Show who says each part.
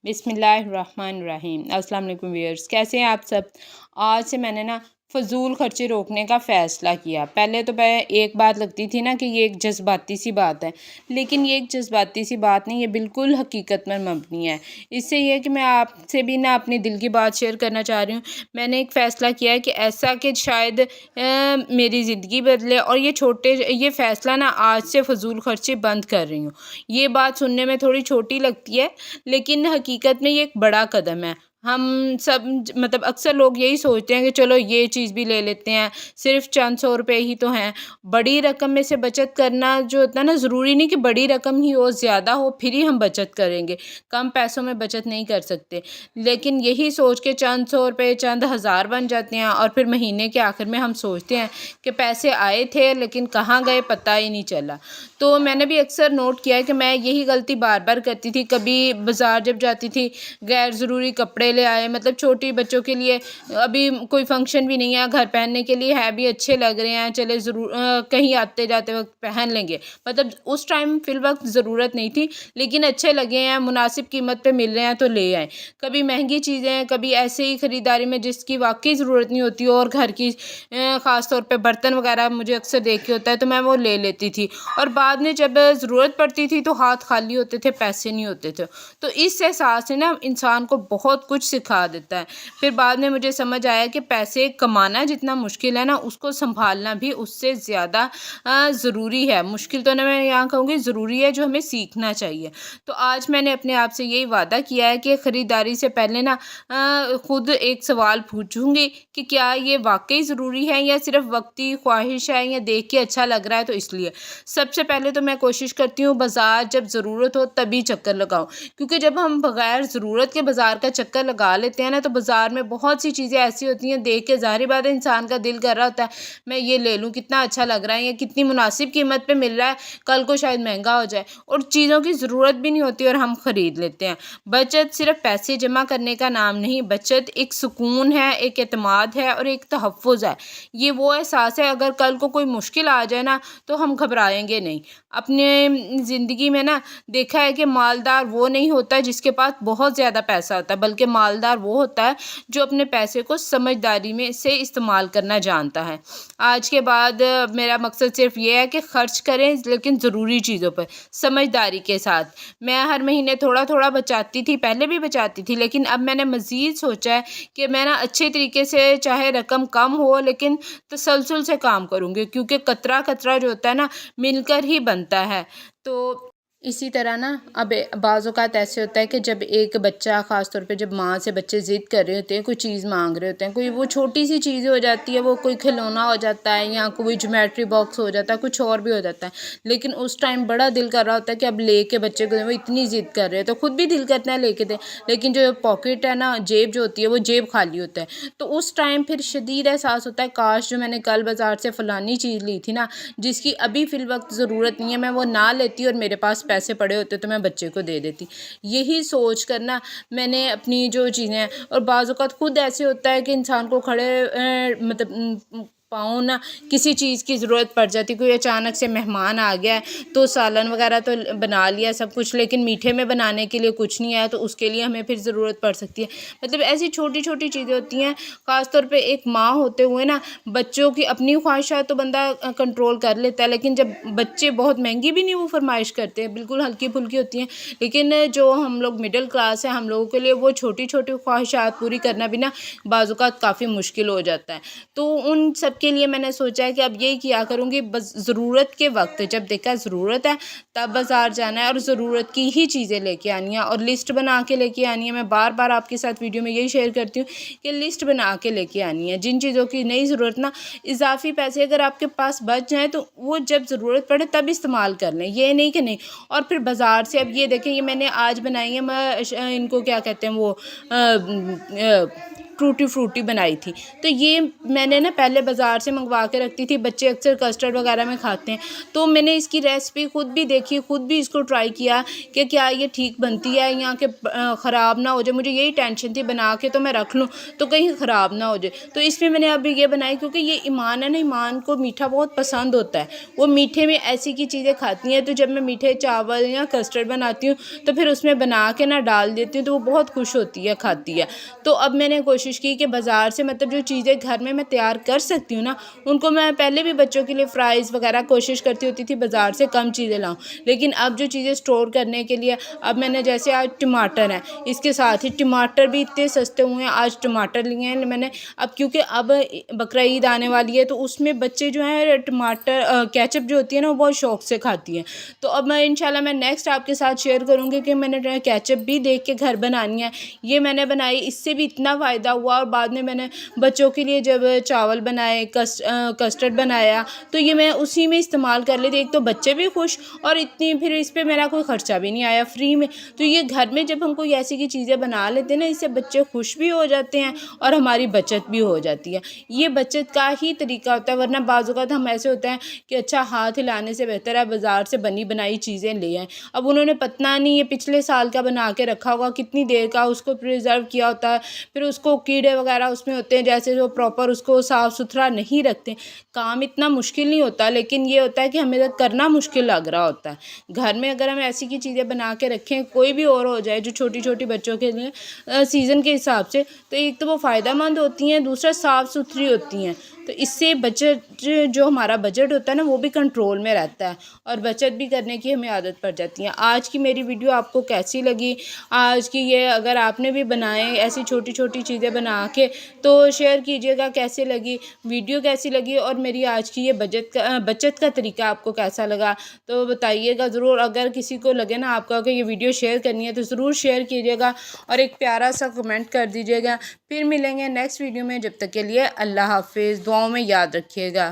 Speaker 1: بسم اللہ الرحمن الرحیم۔ السلام علیکم ویئرس، کیسے ہیں آپ سب؟ آج سے میں نے فضول خرچے روکنے کا فیصلہ کیا۔ پہلے تو ایک بات لگتی تھی کہ یہ ایک جذباتی سی بات ہے، لیکن یہ ایک جذباتی سی بات نہیں، یہ بالکل حقیقت پر مبنی ہے۔ اس سے یہ ہے کہ میں آپ سے بھی اپنی دل کی بات شیئر کرنا چاہ رہی ہوں۔ میں نے ایک فیصلہ کیا ہے کہ ایسا کہ شاید میری زندگی بدلے، اور یہ فیصلہ آج سے فضول خرچے بند کر رہی ہوں۔ یہ بات سننے میں تھوڑی چھوٹی لگتی ہے، لیکن حقیقت میں یہ ایک بڑا قدم ہے۔ ہم سب اکثر لوگ یہی سوچتے ہیں کہ چلو یہ چیز بھی لے لیتے ہیں، صرف چند 100 روپے ہی تو ہیں۔ بڑی رقم میں سے بچت کرنا جو ہوتا ہے ضروری نہیں کہ بڑی رقم ہی ہو، زیادہ ہو، پھر ہی ہم بچت کریں گے۔ کم پیسوں میں بچت نہیں کر سکتے، لیکن یہی سوچ کے چند 100 روپے چند ہزار بن جاتے ہیں، اور پھر مہینے کے آخر میں ہم سوچتے ہیں کہ پیسے آئے تھے لیکن کہاں گئے پتہ ہی نہیں چلا۔ تو میں نے بھی اکثر نوٹ کیا ہے کہ میں یہی غلطی بار بار کرتی تھی۔ کبھی بازار جب جاتی تھی، غیر ضروری کپڑے لے آئے، چھوٹی بچوں کے لیے ابھی کوئی فنکشن بھی نہیں ہے، گھر پہننے کے لیے ہے بھی، اچھے لگ رہے ہیں، چلے ضرور کہیں آتے جاتے وقت پہن لیں گے۔ اس ٹائم فی الوقت ضرورت نہیں تھی، لیکن اچھے لگے ہیں، مناسب قیمت پہ مل رہے ہیں تو لے آئے۔ کبھی مہنگی چیزیں، کبھی ایسے ہی خریداری میں جس کی واقعی ضرورت نہیں ہوتی، اور گھر کی خاص طور پہ برتن وغیرہ مجھے اکثر دیکھ کے ہوتا ہے تو میں وہ لے لیتی تھی، اور بعد میں جب ضرورت پڑتی تھی تو ہاتھ خالی ہوتے تھے، پیسے نہیں ہوتے تھے۔ تو اس احساس سے انسان کو بہت کچھ سکھا دیتا ہے۔ پھر بعد میں مجھے سمجھ آیا کہ پیسے کمانا جتنا مشکل ہے اس کو سنبھالنا بھی اس سے زیادہ ضروری ہے۔ مشکل تو میں یہاں کہوں گی ضروری ہے، جو ہمیں سیکھنا چاہیے۔ تو آج میں نے اپنے آپ سے یہی وعدہ کیا ہے کہ خریداری سے پہلے خود ایک سوال پوچھوں گی کہ کیا یہ واقعی ضروری ہے، یا صرف وقتی خواہش ہے، یا دیکھ کے اچھا لگ رہا ہے تو اس لیے۔ سب سے پہلے تو میں کوشش کرتی ہوں بازار جب ضرورت ہو تبھی چکر لگاؤں، کیونکہ جب ہم بغیر ضرورت کے بازار کا چکر لگا لیتے ہیں تو بازار میں بہت سی چیزیں ایسی ہوتی ہیں، دیکھ کے ظاہری بات ہے انسان کا دل کر رہا ہوتا ہے میں یہ لے لوں، کتنا اچھا لگ رہا ہے، یا کتنی مناسب قیمت پہ مل رہا ہے، کل کو شاید مہنگا ہو جائے، اور چیزوں کی ضرورت بھی نہیں ہوتی اور ہم خرید لیتے ہیں۔ بچت صرف پیسے جمع کرنے کا نام نہیں، بچت ایک سکون ہے، ایک اعتماد ہے، اور ایک تحفظ ہے۔ یہ وہ احساس ہے اگر کل کو کوئی مشکل آ جائے تو ہم گھبرائیں گے نہیں۔ اپنے زندگی میں دیکھا ہے کہ مالدار وہ نہیں ہوتا جس کے پاس بہت زیادہ پیسہ ہوتا ہے، بلکہ مالدار وہ ہوتا ہے جو اپنے پیسے کو سمجھداری میں سے استعمال کرنا جانتا ہے۔ آج کے بعد میرا مقصد صرف یہ ہے کہ خرچ کریں، لیکن ضروری چیزوں پر سمجھداری کے ساتھ۔ میں ہر مہینے تھوڑا تھوڑا بچاتی تھی، پہلے بھی بچاتی تھی، لیکن اب میں نے مزید سوچا ہے کہ میں اچھے طریقے سے، چاہے رقم کم ہو لیکن تسلسل سے کام کروں گی، کیونکہ قطرہ قطرہ جو ہوتا ہے مل کر ہی بنتا ہے۔ تو اسی طرح اب بعض اوقات ایسے ہوتا ہے کہ جب ایک بچہ، خاص طور پہ جب ماں سے بچے ضد کر رہے ہوتے ہیں، کوئی چیز مانگ رہے ہوتے ہیں، کوئی وہ چھوٹی سی چیز ہو جاتی ہے، وہ کوئی کھلونا ہو جاتا ہے، یا کوئی جیومیٹری باکس ہو جاتا ہے، کچھ اور بھی ہو جاتا ہے، لیکن اس ٹائم بڑا دل کر رہا ہوتا ہے کہ اب لے کے بچے کو دیں، وہ اتنی ضد کر رہے ہیں تو خود بھی دل کرتا ہے لے کے دیں، لیکن جو پاکٹ ہے جیب جو ہوتی ہے وہ جیب خالی ہوتا ہے، تو اس ٹائم پھر شدید احساس ہوتا ہے کاش جو میں نے کل بازار سے فلانی چیز لی تھی جس کی ابھی فی الوقت ضرورت نہیں ہے، میں وہ نہ لیتی اور میرے پاس پیسے پڑے ہوتے تو میں بچے کو دے دیتی۔ یہی سوچ کر میں نے اپنی جو چیزیں ہیں، اور بعض اوقات خود ایسے ہوتا ہے کہ انسان کو کھڑے پاؤں کسی چیز کی ضرورت پڑ جاتی، کوئی اچانک سے مہمان آ گیا ہے تو سالن وغیرہ تو بنا لیا سب کچھ، لیکن میٹھے میں بنانے کے لیے کچھ نہیں آیا، تو اس کے لیے ہمیں پھر ضرورت پڑ سکتی ہے۔ ایسی چھوٹی چھوٹی چیزیں ہوتی ہیں، خاص طور پہ ایک ماں ہوتے ہوئے بچوں کی اپنی خواہشات تو بندہ کنٹرول کر لیتا ہے، لیکن جب بچے بہت مہنگی بھی نہیں وہ فرمائش کرتے ہیں، بالکل ہلکی پھلکی ہوتی ہیں، لیکن جو ہم لوگ مڈل کلاس ہیں، ہم لوگوں کے لیے وہ چھوٹی چھوٹی خواہشات پوری کرنا بھی بعض اوقات کافی مشکل ہو جاتا ہے۔ تو ان سب کے لیے میں نے سوچا ہے کہ اب یہی کیا کروں گی، بس ضرورت کے وقت جب دیکھا ضرورت ہے تب بازار جانا ہے، اور ضرورت کی ہی چیزیں لے کے آنی ہیں، اور لسٹ بنا کے لے کے آنی ہے۔ میں بار بار آپ کے ساتھ ویڈیو میں یہی شیئر کرتی ہوں کہ لسٹ بنا کے لے کے آنی ہے، جن چیزوں کی نہیں ضرورت اضافی پیسے اگر آپ کے پاس بچ جائیں تو وہ جب ضرورت پڑے تب استعمال کر لیں، یہ نہیں کہ نہیں۔ اور پھر بازار سے اب یہ دیکھیں، یہ میں نے آج بنائی ہے، ان کو کیا کہتے ہیں وہ ٹوٹی فروٹی بنائی تھی. تو یہ میں نے نا پہلے بازار سے منگوا کے رکھتی تھی. بچے اکثر کسٹرڈ وغیرہ میں کھاتے ہیں, تو میں نے اس کی ریسپی خود بھی دیکھی, خود بھی اس کو ٹرائی کیا کہ کیا یہ ٹھیک بنتی ہے یا کہ خراب نہ ہو جائے. مجھے یہی ٹینشن تھی, بنا کے تو میں رکھ لوں تو کہیں خراب نہ ہو جائے. تو اس میں نے اب یہ بنائی, کیونکہ یہ ایمان ہے نا, ایمان کو میٹھا بہت پسند ہوتا ہے. وہ میٹھے میں ایسی کی چیزیں کھاتی ہیں, تو جب میں میٹھے چاول یا کسٹرڈ بناتی ہوں تو پھر اس میں بنا کے نا ڈال دیتی ہوں, تو وہ بہت خوش ہوتی ہے, کھاتی ہے. تو اب میں نے کوشش کی کہ بازار سے مطلب جو چیزیں گھر میں تیار کر سکتی ہوں نا, ان کو میں پہلے بھی بچوں کے لیے فرائز وغیرہ کوشش کرتی ہوتی تھی بازار سے کم چیزیں لاؤں, لیکن اب جو چیزیں اسٹور کرنے کے لیے اب میں نے جیسے آج ٹماٹر ہیں, اس کے ساتھ ہی ٹماٹر بھی اتنے سستے ہوئے ہیں. آج ٹماٹر لیے ہیں میں نے, اب کیونکہ اب بقرعید آنے والی ہے, تو اس میں بچے جو ہیں ٹماٹر کیچپ جو ہوتی ہے نا, وہ بہت شوق سے کھاتی ہیں. تو اب میں انشاءاللہ میں نیکسٹ آپ کے ساتھ شیئر کروں گی کہ میں نے کیچپ بھی دیکھ کے گھر بنانی ہے. یہ میں نے بنائی, اس سے بھی اتنا فائدہ ہوا. اور بعد میں نے بچوں کے لیے جب چاول بنائے, کسٹرڈ بنایا, تو یہ میں اسی میں استعمال کر لیتی. ایک تو بچے بھی خوش, اور اتنی پھر اس پہ میرا کوئی خرچہ بھی نہیں آیا, فری میں. تو یہ گھر میں جب ہم کوئی ایسی کی چیزیں بنا لیتے ہیں نا, اس سے بچے خوش بھی ہو جاتے ہیں اور ہماری بچت بھی ہو جاتی ہے. یہ بچت کا ہی طریقہ ہوتا ہے, ورنہ بعض اوقات ہم ایسے ہوتے ہیں کہ اچھا ہاتھ ہلانے سے بہتر ہے بازار سے بنی بنائی چیزیں لے آئیں. اب انہوں نے پتہ نہیں یہ پچھلے سال کا بنا کے رکھا ہوگا, کتنی دیر کا اس کو پریزرو کیا ہوتا ہے, پھر اس کو کیڑے وغیرہ اس میں ہوتے ہیں, جیسے وہ پراپر اس کو صاف ستھرا نہیں رکھتے. کام اتنا مشکل نہیں ہوتا, لیکن یہ ہوتا ہے کہ ہمیں کرنا مشکل لگ رہا ہوتا ہے. گھر میں اگر ہم ایسی کی چیزیں بنا کے رکھیں, کوئی بھی اور ہو جائے جو چھوٹی چھوٹی بچوں کے لیے سیزن کے حساب سے, تو ایک تو وہ فائدہ مند ہوتی ہیں, دوسرا صاف ستھری ہوتی ہیں. تو اس سے بچت جو ہمارا بجٹ ہوتا ہے نا, وہ بھی کنٹرول میں رہتا ہے, اور بچت بھی کرنے کی ہمیں عادت پڑ جاتی ہے. آج کی میری ویڈیو آپ کو کیسی لگی, آج کی یہ اگر آپ نے بھی بنائے ایسی چھوٹی چھوٹی چیزیں بنا کے, تو شیئر کیجیے گا کیسے لگی ویڈیو, کیسی لگی, اور میری آج کی یہ بچت کا طریقہ آپ کو کیسا لگا, تو بتائیے گا ضرور. اگر کسی کو لگے نا آپ کا کہ یہ ویڈیو شیئر کرنی ہے, تو ضرور شیئر کیجیے گا, اور ایک پیارا سا کمنٹ کر دیجیے گا. پھر ملیں گے نیکسٹ ویڈیو میں, جب تک کے لیے اللہ حافظ. دعاؤں میں یاد رکھیے گا.